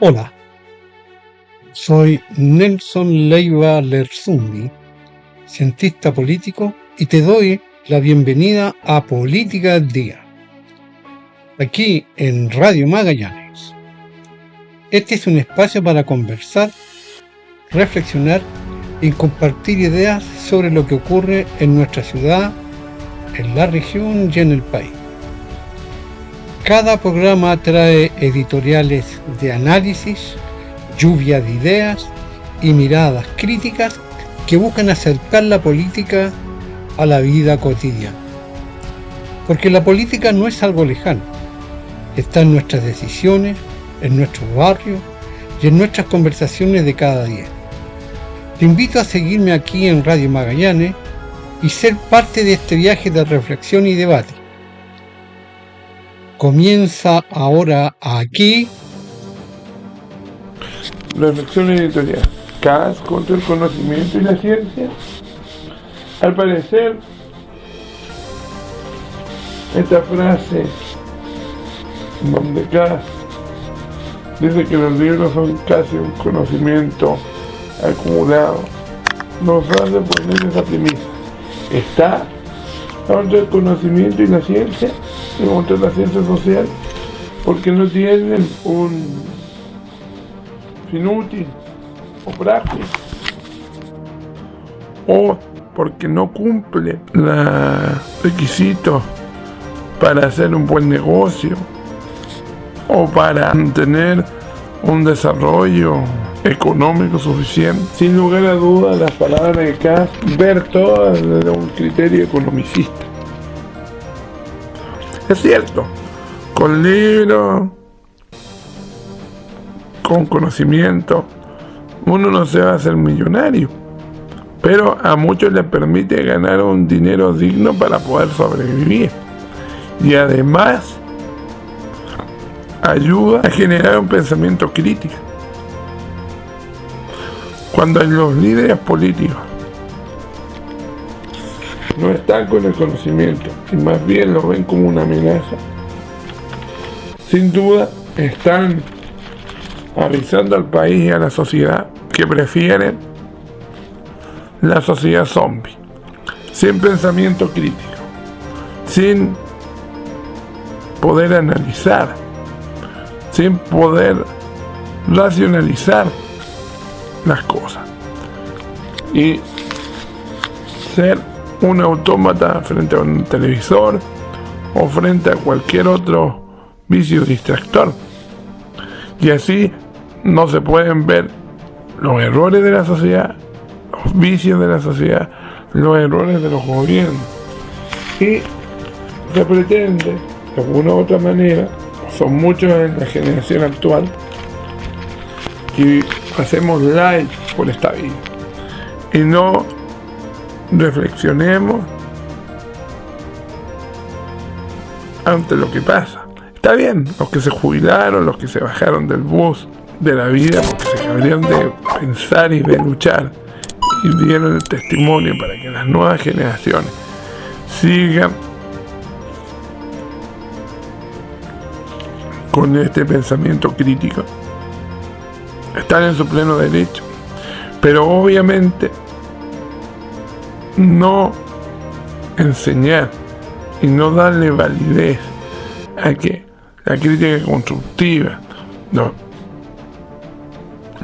Hola, soy Nelson Leiva Lerzondi, cientista político, y te doy la bienvenida a Política al Día, aquí en Radio Magallanes. Este es un espacio para conversar, reflexionar y compartir ideas sobre lo que ocurre en nuestra ciudad, en la región y en el país. Cada programa trae editoriales de análisis, lluvia de ideas y miradas críticas que buscan acercar la política a la vida cotidiana. Porque la política no es algo lejano, está en nuestras decisiones, en nuestros barrios y en nuestras conversaciones de cada día. Te invito a seguirme aquí en Radio Magallanes y ser parte de este viaje de reflexión y debate. Comienza ahora aquí Reflexión editorial. Kass contra el conocimiento y la ciencia. Al parecer, esta frase donde Kass dice que los libros son casi un conocimiento acumulado, nos hace poner esa premisa. Está contra el conocimiento y la ciencia, y contra la ciencia social, porque no tienen un fin útil o práctico, o porque no cumple los requisitos para hacer un buen negocio o para tener un desarrollo económico suficiente. Sin lugar a dudas, las palabras de Kass ver todas desde un criterio economicista. Es cierto, con libros, con conocimiento, uno no se va a hacer millonario, pero a muchos les permite ganar un dinero digno para poder sobrevivir, y además ayuda a generar un pensamiento crítico. Cuando los líderes políticos no están con el conocimiento y más bien lo ven como una amenaza, sin duda están avisando al país y a la sociedad que prefieren la sociedad zombie, sin pensamiento crítico, sin poder analizar, sin poder racionalizar las cosas, y ser un autómata frente a un televisor o frente a cualquier otro vicio distractor. Y así no se pueden ver los errores de la sociedad, los vicios de la sociedad, los errores de los gobiernos. Y se pretende, de alguna u otra manera, son muchos en la generación actual, que hacemos like por esta vida y no reflexionemos ante lo que pasa. Está bien, los que se jubilaron, los que se bajaron del bus de la vida porque se cabrían de pensar y de luchar y dieron el testimonio para que las nuevas generaciones sigan con este pensamiento crítico. Están en su pleno derecho, pero obviamente no enseñar y no darle validez a que la crítica constructiva, no,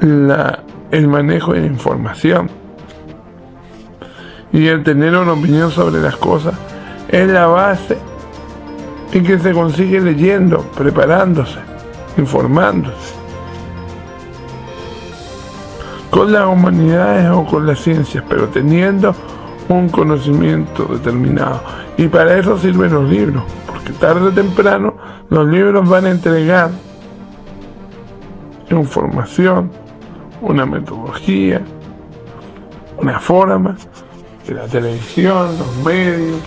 el manejo de la información y el tener una opinión sobre las cosas es la base en que se consigue leyendo, preparándose, informándose con las humanidades o con las ciencias, pero teniendo un conocimiento determinado. Y para eso sirven los libros, porque tarde o temprano los libros van a entregar información, una metodología, una forma que la televisión, los medios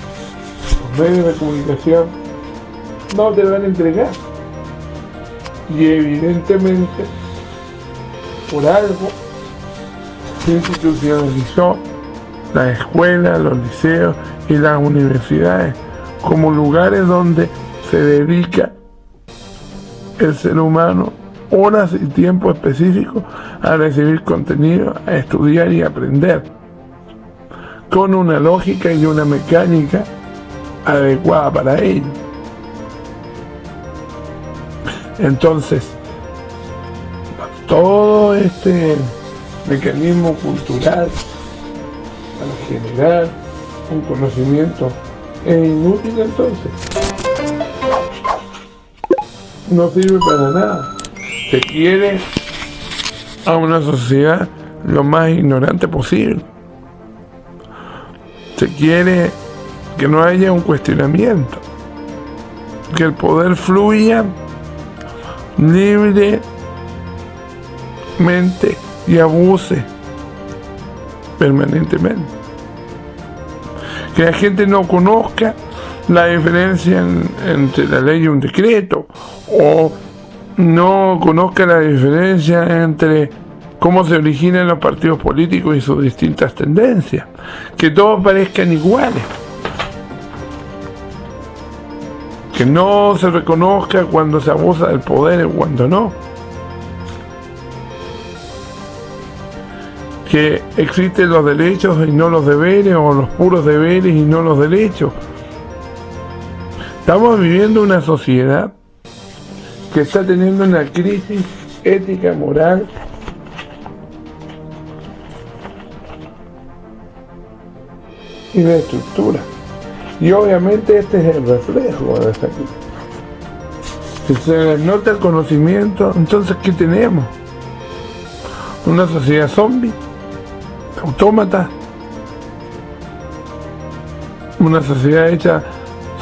de comunicación no te van a entregar. Y evidentemente, por algo, se institucionalizó las escuelas, los liceos y las universidades como lugares donde se dedica el ser humano horas y tiempo específico a recibir contenido, a estudiar y aprender, con una lógica y una mecánica adecuada para ello. Entonces, todo este mecanismo cultural para generar un conocimiento es inútil, entonces no sirve para nada. Se quiere a una sociedad lo más ignorante posible. Se quiere que no haya un cuestionamiento, que el poder fluya libremente y abuse permanentemente. Que la gente no conozca la diferencia entre la ley y un decreto, o no conozca la diferencia entre cómo se originan los partidos políticos y sus distintas tendencias, que todos parezcan iguales, que no se reconozca cuando se abusa del poder y cuando no, que existen los derechos y no los deberes, o los puros deberes y no los derechos. Estamos viviendo una sociedad que está teniendo una crisis ética, moral, y de estructura. Y obviamente este es el reflejo de esta crisis. Si se les nota el conocimiento, entonces ¿qué tenemos? Una sociedad zombie, autómata, una sociedad hecha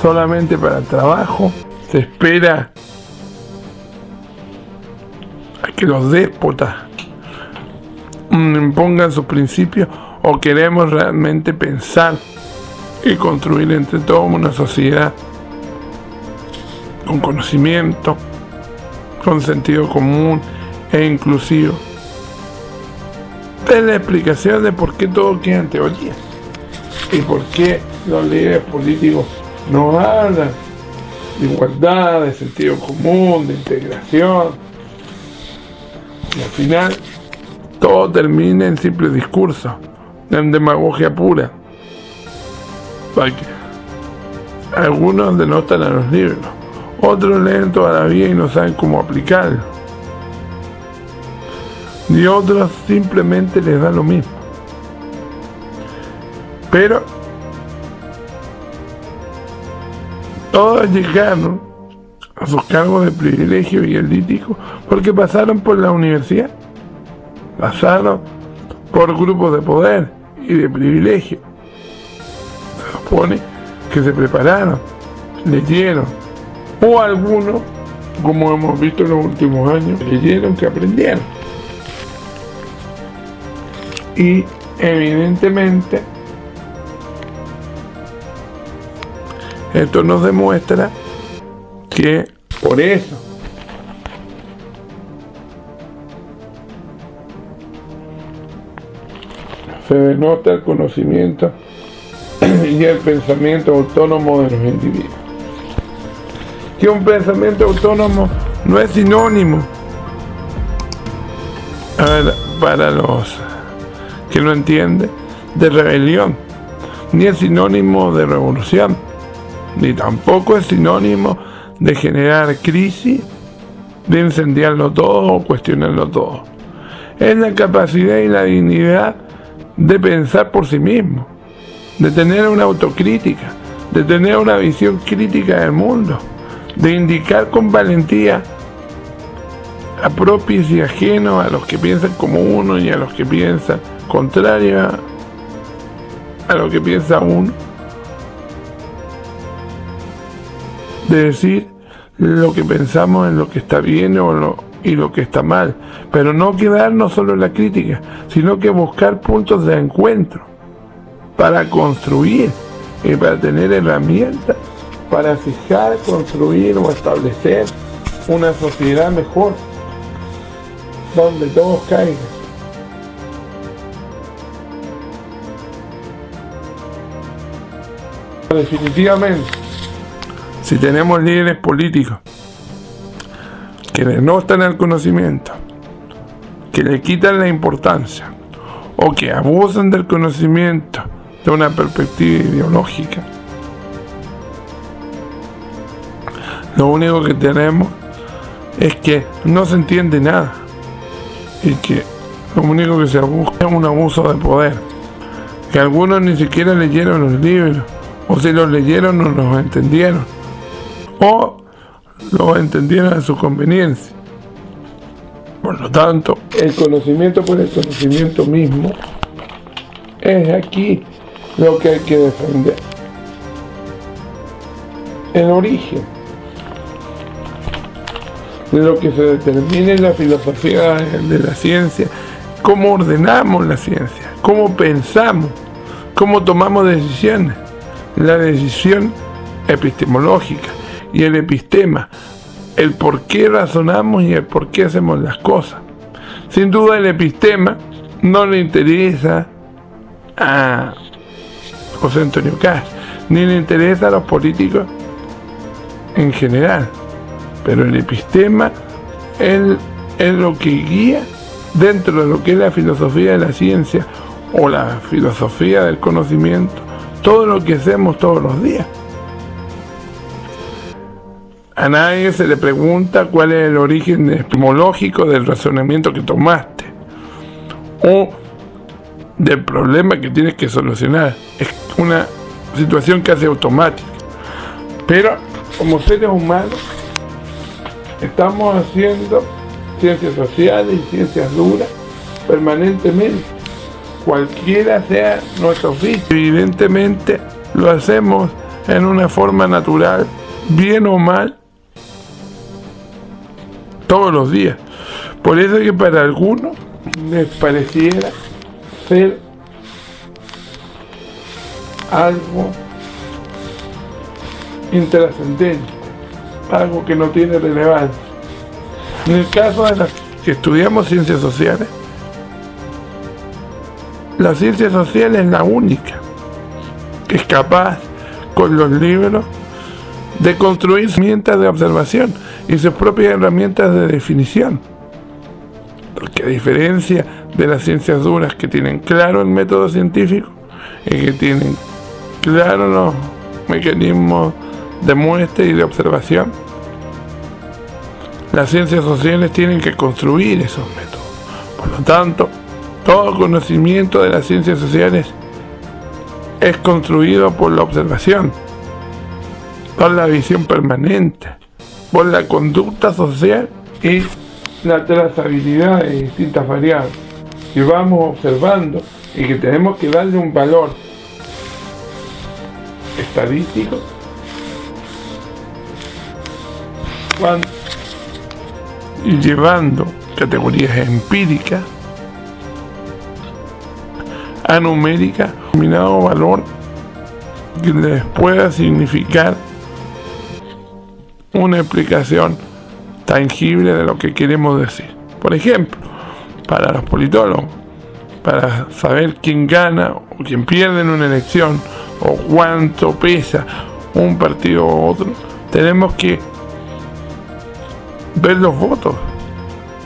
solamente para el trabajo. Se espera a que los déspotas impongan sus principios, o queremos realmente pensar y construir entre todos una sociedad con conocimiento, con sentido común e inclusivo. Esta es la explicación de por qué todo queda en teoría y por qué los líderes políticos no hablan de igualdad, de sentido común, de integración, y al final todo termina en simples discursos, en demagogia pura. Algunos denotan a los libros, otros leen toda la vida y no saben cómo aplicarlo, y otros simplemente les da lo mismo. Pero todos llegaron a sus cargos de privilegio y elítico porque pasaron por la universidad, pasaron por grupos de poder y de privilegio. Se supone que se prepararon, leyeron, o algunos, como hemos visto en los últimos años, leyeron que aprendieron. Y evidentemente esto nos demuestra que por eso se denota el conocimiento y el pensamiento autónomo de los individuos. Que un pensamiento autónomo no es sinónimo, para los que no entienden, de rebelión, ni es sinónimo de revolución, ni tampoco es sinónimo de generar crisis, de incendiarlo todo o cuestionarlo todo. Es la capacidad y la dignidad de pensar por sí mismo, de tener una autocrítica, de tener una visión crítica del mundo, de indicar con valentía a propios y ajenos, a los que piensan como uno y a los que piensan contrario a lo que piensa uno, de decir lo que pensamos en lo que está bien y lo que está mal, pero no quedarnos solo en la crítica, sino que buscar puntos de encuentro para construir y para tener herramientas para fijar, construir o establecer una sociedad mejor, donde todos caigan. Definitivamente, si tenemos líderes políticos que denostan el conocimiento, que le quitan la importancia o que abusan del conocimiento de una perspectiva ideológica, lo único que tenemos es que no se entiende nada y que lo único que se busca es un abuso de poder, que algunos ni siquiera leyeron los libros, o si los leyeron no los entendieron, o los entendieron a su conveniencia. Por lo tanto, el conocimiento por el conocimiento mismo es aquí lo que hay que defender. El origen de lo que se determina en la filosofía de la ciencia, cómo ordenamos la ciencia, cómo pensamos, cómo tomamos decisiones, la decisión epistemológica y el epistema, el por qué razonamos y el por qué hacemos las cosas. Sin duda el epistema no le interesa a José Antonio Caz, ni le interesa a los políticos en general, pero el epistema es lo que guía dentro de lo que es la filosofía de la ciencia o la filosofía del conocimiento, todo lo que hacemos todos los días. A nadie se le pregunta cuál es el origen epistemológico del razonamiento que tomaste o del problema que tienes que solucionar. Es una situación casi automática. Pero como seres humanos estamos haciendo ciencias sociales y ciencias duras permanentemente, cualquiera sea nuestro oficio. Evidentemente lo hacemos en una forma natural, bien o mal, todos los días. Por eso es que para algunos les pareciera ser algo intrascendente, algo que no tiene relevancia. En el caso de las que estudiamos ciencias sociales, la ciencia social es la única que es capaz, con los libros, de construir herramientas de observación y sus propias herramientas de definición. Porque a diferencia de las ciencias duras, que tienen claro el método científico y que tienen claro los mecanismos de muestra y de observación, las ciencias sociales tienen que construir esos métodos. Por lo tanto, todo conocimiento de las ciencias sociales es construido por la observación, por la visión permanente, por la conducta social y la trazabilidad de distintas variables que vamos observando y que tenemos que darle un valor estadístico y llevando categorías empíricas a numérica, determinado valor que les pueda significar una explicación tangible de lo que queremos decir. Por ejemplo, para los politólogos, para saber quién gana o quién pierde en una elección o cuánto pesa un partido u otro, tenemos que ver los votos,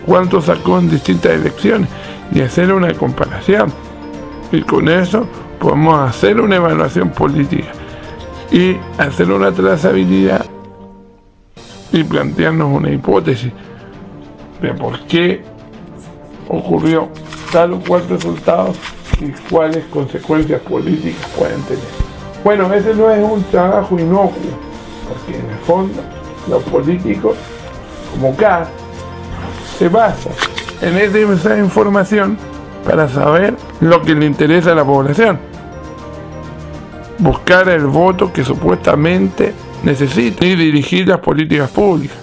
cuánto sacó en distintas elecciones y hacer una comparación. Y con eso podemos hacer una evaluación política y hacer una trazabilidad y plantearnos una hipótesis de por qué ocurrió tal o cual resultado y cuáles consecuencias políticas pueden tener. Bueno, ese no es un trabajo inocuo, porque en el fondo los políticos, como Caz, se basan en esa información para saber lo que le interesa a la población, buscar el voto que supuestamente necesita y dirigir las políticas públicas.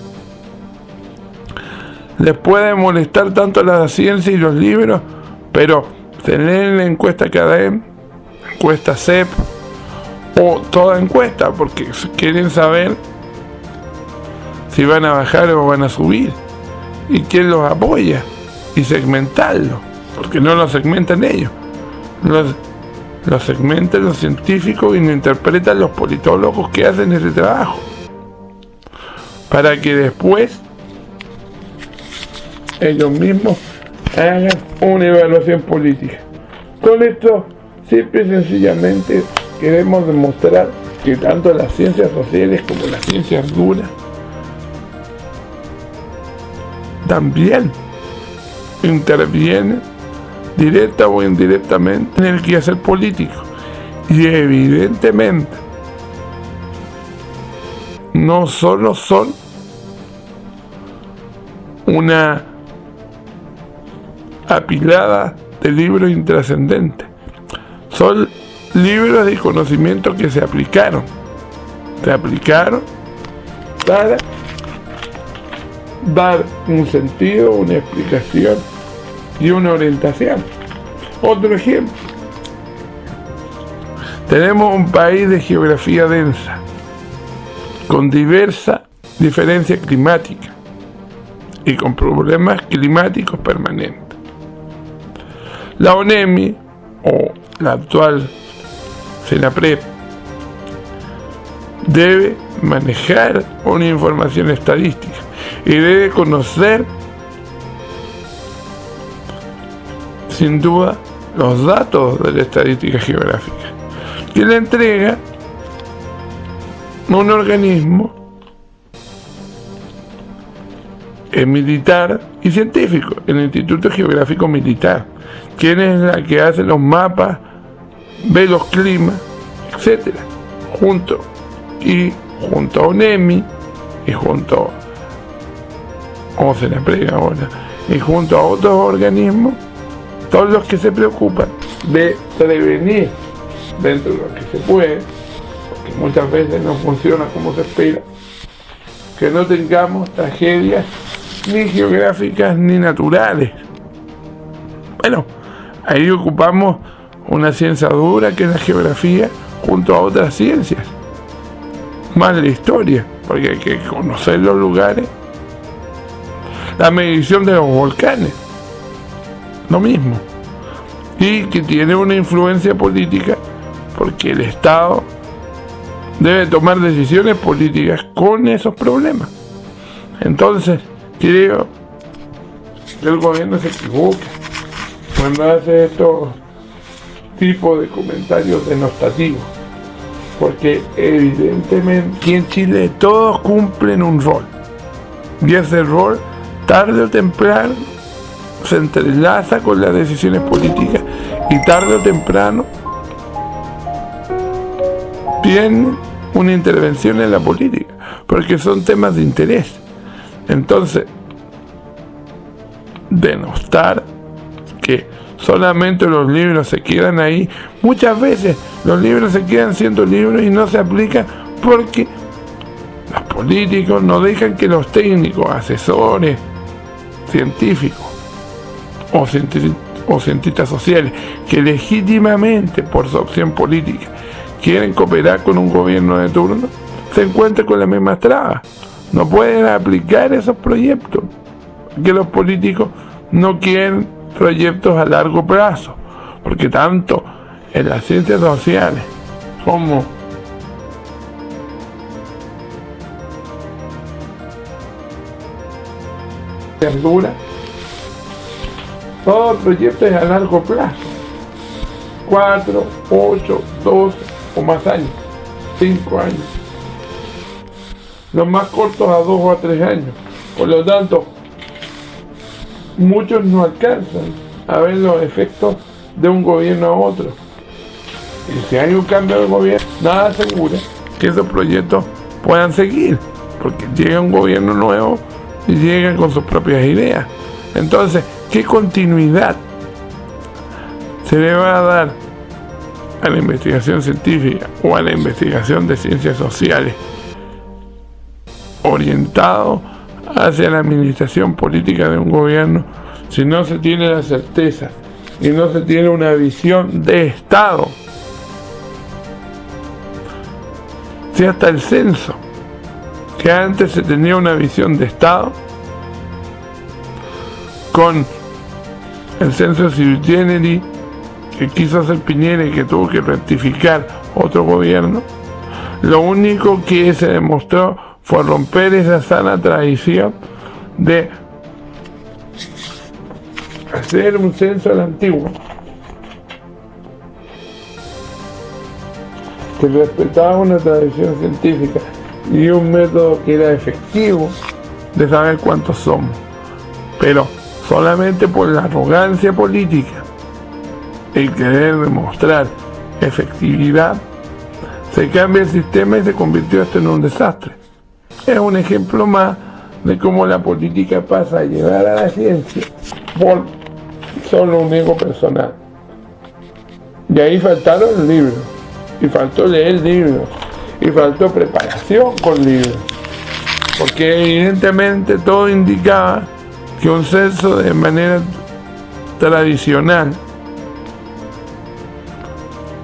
Les puede molestar tanto la ciencia y los libros, pero se leen la encuesta CADEM, encuesta CEP o toda encuesta, porque quieren saber si van a bajar o van a subir y quién los apoya, y segmentarlo, porque no lo segmentan ellos, lo segmentan los científicos y lo interpretan los politólogos que hacen ese trabajo, para que después ellos mismos hagan una evaluación política. Con esto, simple y sencillamente, queremos demostrar que tanto las ciencias sociales como las ciencias duras también intervienen directa o indirectamente en el quehacer político, y evidentemente no solo son una apilada de libros intrascendentes, son libros de conocimiento que se aplicaron para dar un sentido, una explicación y una orientación. Otro ejemplo: tenemos un país de geografía densa, con diversa diferencia climática y con problemas climáticos permanentes. La ONEMI, o la actual CENAPRED, debe manejar una información estadística y debe conocer sin duda los datos de la estadística geográfica, que le entrega un organismo militar y científico, el Instituto Geográfico Militar, quien es la que hace los mapas, ve los climas, etcétera, junto a ONEMI y junto a CENAPRED ahora, y junto a otros organismos, todos los que se preocupan de prevenir dentro de lo que se puede, porque muchas veces no funciona como se espera, que no tengamos tragedias ni geográficas ni naturales. Bueno, ahí ocupamos una ciencia dura que es la geografía, junto a otras ciencias, más la historia, porque hay que conocer los lugares. La medición de los volcanes, lo mismo, y que tiene una influencia política, porque el Estado debe tomar decisiones políticas con esos problemas. Entonces, creo que el gobierno se equivoca cuando hace estos tipos de comentarios denostativos, porque evidentemente aquí en Chile todos cumplen un rol, y ese rol tarde o temprano se entrelaza con las decisiones políticas, y tarde o temprano tiene una intervención en la política, porque son temas de interés. Entonces, denostar que solamente los libros se quedan ahí, muchas veces los libros se quedan siendo libros y no se aplican porque los políticos no dejan que los técnicos, asesores, científicos o cientistas sociales, que legítimamente por su opción política quieren cooperar con un gobierno de turno, se encuentran con las mismas trabas. No pueden aplicar esos proyectos, que los políticos no quieren proyectos a largo plazo, porque tanto en las ciencias sociales como verdura, todo proyecto es a largo plazo, 4, 8, 12 o más años, 5 años, los más cortos a 2 o a 3 años. Por lo tanto, muchos no alcanzan a ver los efectos de un gobierno a otro, y si hay un cambio de gobierno, nada asegura que esos proyectos puedan seguir, porque llega un gobierno nuevo y llega con sus propias ideas. Entonces, ¿qué continuidad se le va a dar a la investigación científica o a la investigación de ciencias sociales orientado hacia la administración política de un gobierno si no se tiene la certeza y no se tiene una visión de Estado? Si hasta el censo, que antes se tenía una visión de Estado, con el censo Sui Generis que quiso hacer Piñera y que tuvo que rectificar otro gobierno, lo único que se demostró fue romper esa sana tradición de hacer un censo a la antigua que respetaba una tradición científica y un método que era efectivo de saber cuántos somos, pero solamente por la arrogancia política y querer demostrar efectividad se cambia el sistema y se convirtió esto en un desastre. Es un ejemplo más de cómo la política pasa a llevar a la ciencia por solo un ego personal. Y ahí faltaron libros, y faltó leer libros, y faltó preparación con libros, porque evidentemente todo indicaba que un censo de manera tradicional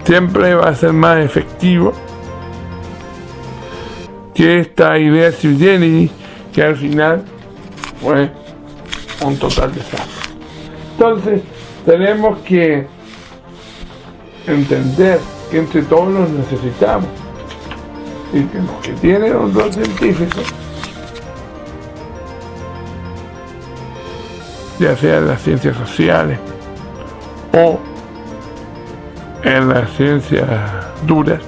siempre va a ser más efectivo que esta idea sui generis, que al final fue un total desastre. Entonces tenemos que entender que entre todos los necesitamos y que los que tienen un rol científico, ya sea en las ciencias sociales o en las ciencias duras,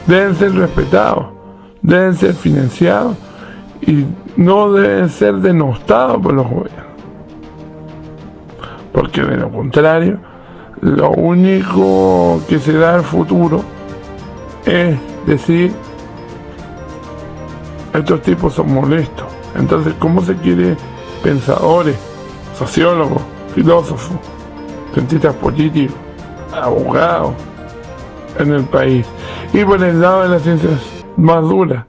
deben ser respetados, deben ser financiados y no deben ser denostados por los gobiernos, porque de lo contrario lo único que se da al futuro es decir, estos tipos son molestos. Entonces, ¿cómo se quiere pensadores, sociólogos, filósofos, cientistas políticos, abogados en el país? Y por el lado de las ciencias más duras,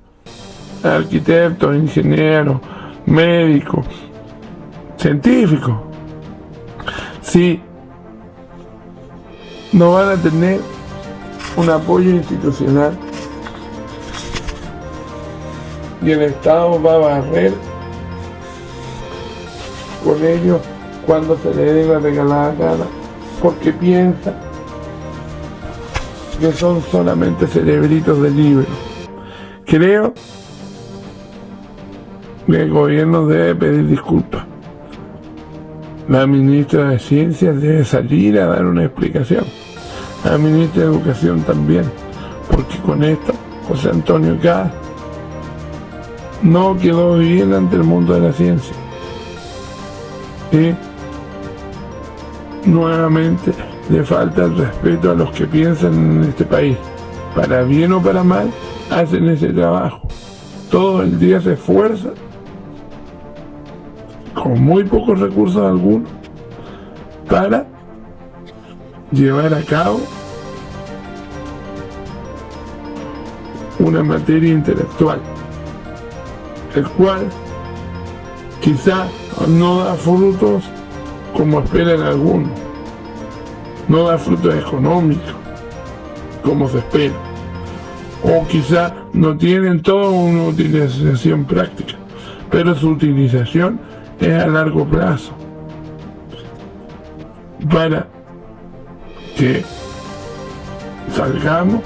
arquitectos, ingenieros, médicos, científicos, si no van a tener un apoyo institucional y el Estado va a barrer con ellos cuando se le dé la regalada gana, porque piensa que son solamente cerebritos de libro. Creo que el gobierno debe pedir disculpas. La ministra de Ciencias debe salir a dar una explicación. La ministra de Educación también, porque con esto José Antonio Caz no quedó bien ante el mundo de la ciencia. Y nuevamente le falta el respeto a los que piensan en este país. Para bien o para mal, hacen ese trabajo. Todo el día se esfuerzan, con muy pocos recursos algunos, para llevar a cabo una materia intelectual, el cual quizá no da frutos como esperan algunos, no da frutos económicos como se espera, o quizá no tienen toda una utilización práctica, pero su utilización es a largo plazo, para que salgamos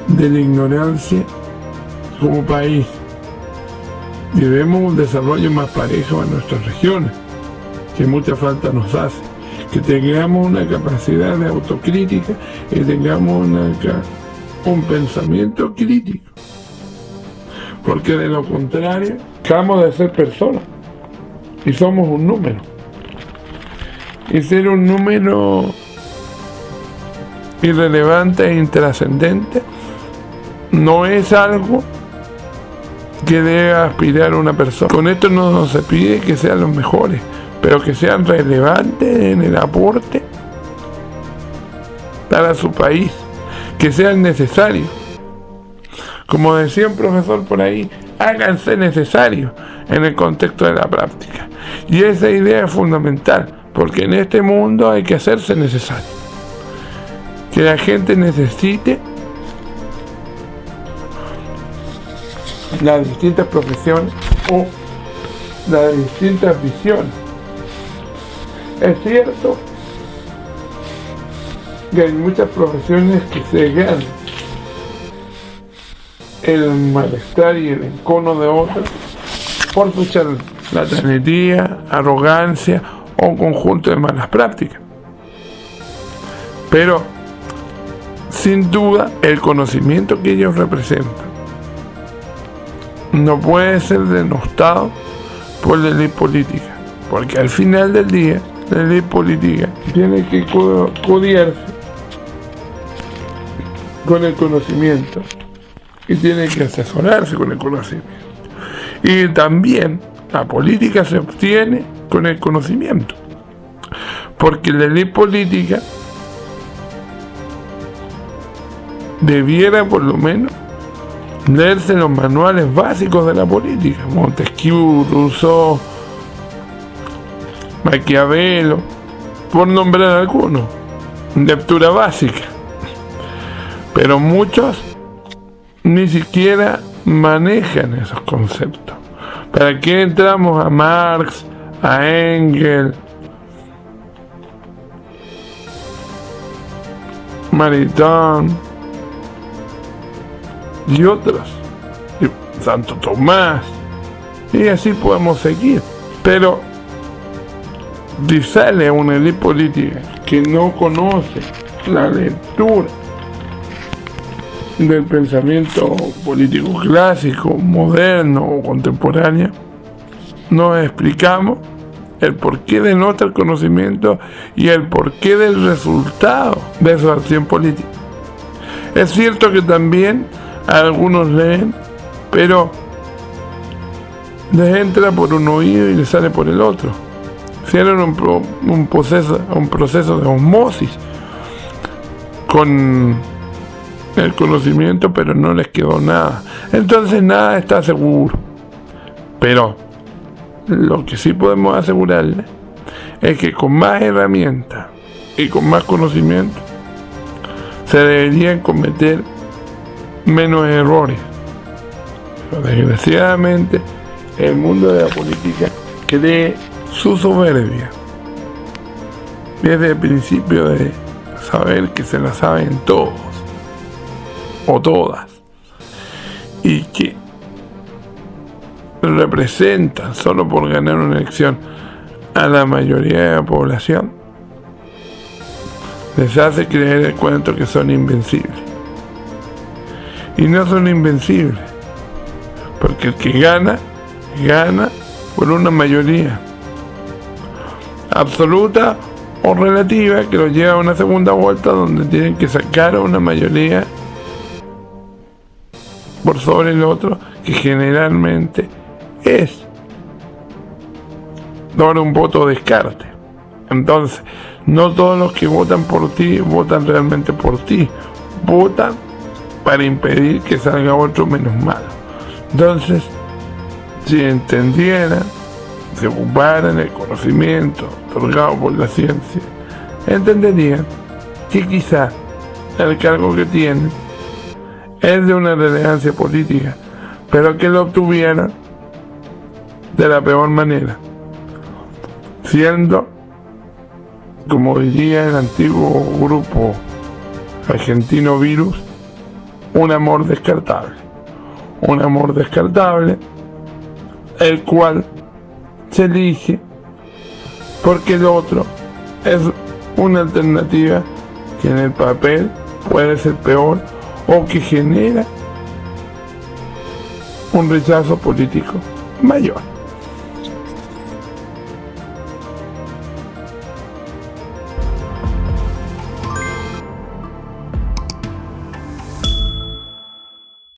de la ignorancia como país, llevemos un desarrollo más parejo a nuestras regiones, que mucha falta nos hace, que tengamos una capacidad de autocrítica y tengamos un pensamiento crítico, porque de lo contrario dejamos de ser personas y somos un número, y ser un número irrelevante e intrascendente no es algo que debe aspirar una persona. Con esto no se pide que sean los mejores, pero que sean relevantes en el aporte para su país, que sean necesarios. Como decía un profesor por ahí, háganse necesarios en el contexto de la práctica. Y esa idea es fundamental, porque en este mundo hay que hacerse necesario. Que la gente necesite las distintas profesiones o las distintas visiones. Es cierto que hay muchas profesiones que se ganan el malestar y el encono de otros por su latanería, arrogancia o un conjunto de malas prácticas. Pero, sin duda, el conocimiento que ellos representan no puede ser denostado por la élite política, porque al final del día, la élite política tiene que codiarse con el conocimiento y tiene que asesorarse con el conocimiento. Y también la política se obtiene con el conocimiento, porque la élite política debiera por lo menos leerse los manuales básicos de la política, Montesquieu, Rousseau, Maquiavelo, por nombrar algunos, lectura básica. Pero muchos ni siquiera manejan esos conceptos. ¿Para qué entramos a Marx, a Engels, Maritain y otros, y Santo Tomás, y así podemos seguir? Pero si sale una élite política que no conoce la lectura del pensamiento político clásico, moderno o contemporáneo, nos explicamos el porqué denota el conocimiento y el porqué del resultado de su acción política. Es cierto que también algunos leen, pero les entra por un oído y les sale por el otro. Hicieron un proceso de osmosis con el conocimiento, pero no les quedó nada. Entonces nada está seguro. Pero lo que sí podemos asegurarles es que con más herramientas y con más conocimiento se deberían cometer menos errores. Pero desgraciadamente el mundo de la política cree su soberbia desde el principio de saber que se la saben todos o todas y que representan solo por ganar una elección a la mayoría de la población. Les hace creer el cuento que son invencibles. Y no son invencibles, porque el que gana por una mayoría absoluta o relativa que lo lleva a una segunda vuelta donde tienen que sacar una mayoría por sobre el otro, que generalmente es sobre un voto de descarte. Entonces, no todos los que votan por ti votan realmente por ti, votan para impedir que salga otro menos malo. Entonces, si entendieran, se ocuparan el conocimiento otorgado por la ciencia, entenderían que quizá el cargo que tienen es de una relevancia política, pero que lo obtuvieron de la peor manera, siendo, como diría el antiguo grupo argentino Virus, un amor descartable, el cual se elige porque el otro es una alternativa que en el papel puede ser peor o que genera un rechazo político mayor.